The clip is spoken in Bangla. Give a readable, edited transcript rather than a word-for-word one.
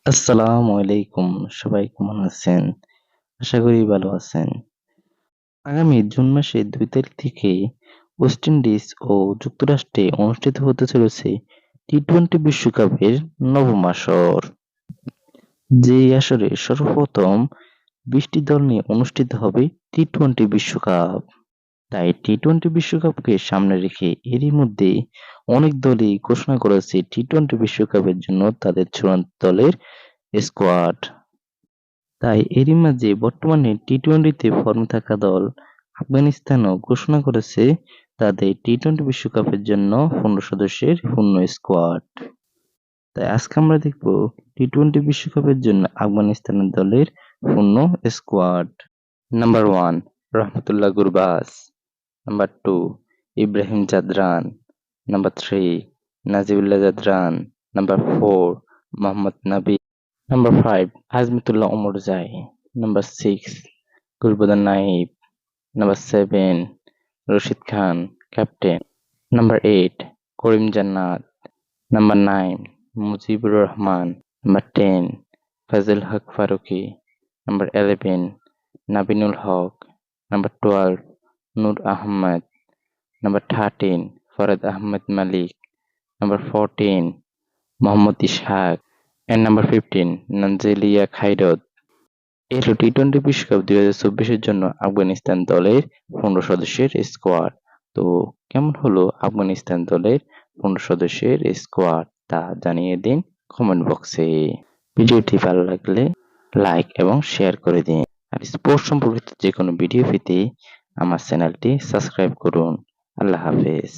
আসসালামু আলাইকুম। সবাই কেমন আছেন? আশা করি ভালো আছেন। আগামী জুন মাসের ২ তারিখ থেকে ওয়েস্ট ইন্ডিজ ও যুক্তরাষ্ট্রে অনুষ্ঠিত হতে চলেছে টি-টোয়েন্টি বিশ্বকাপের নবম আসর। যেই আসরে সর্বপ্রথম ২০টি দল নিয়ে অনুষ্ঠিত হবে টি-টোয়েন্টি বিশ্বকাপ। তাই টি-টোয়েন্টি বিশ্বকাপকে সামনে রেখে এরই মধ্যে অনেক দলই ঘোষণা করেছে টি-টোয়েন্টি বিশ্বকাপের জন্য তাদের চূড়ান্ত দলের স্কোয়াড। তাই এরই মাঝে বর্তমানে টি-টোয়েন্টিতে ফর্মে থাকা দল আফগানিস্তানও ঘোষণা করেছে তাদের টি-টোয়েন্টি বিশ্বকাপের জন্য ১৫ সদস্যের পূর্ণ স্কোয়াড। তাই আজকে আমরা দেখব টি-টোয়েন্টি বিশ্বকাপের জন্য আফগানিস্তানের দলের পূর্ণ squad. Number 1 Rahmatullah Gurbaz, number 2 Ibrahim Zadran, number 3 Najibullah Zadran, number 4 Mohammad Nabi, Number 5 Azmitulla Omorzai. Number 6 Gulbudan Naib. Number 7 Rashid Khan, Captain. Number 8 Karim Jannat. Number 9 Mujibur Rahman. Number 10 Fazil Haq Faruqi. Number 11 Nabinul Haq. Number 12 Noor Ahmed. Number 13 Farad Ahmed Malik. Number 14 Mohammad Ishaq. And number 15 নানজেলিয়া খাইরত। এই হলো টি-টোয়েন্টি বিশ্বকাপ 2024 এর জন্য আফগানিস্তান দলের 15 সদস্যের স্কোয়াড। তো কেমন হলো আফগানিস্তান দলের 15 সদস্যের স্কোয়াড তা জানিয়ে দিন কমেন্ট বক্সে। ভিডিওটি ভালো লাগলে লাইক এবং শেয়ার করে দিন। আর স্পোর্টস সম্পর্কিত যে কোনো ভিডিও পেতে আমার চ্যানেলটি সাবস্ক্রাইব করুন। আল্লাহ হাফেজ।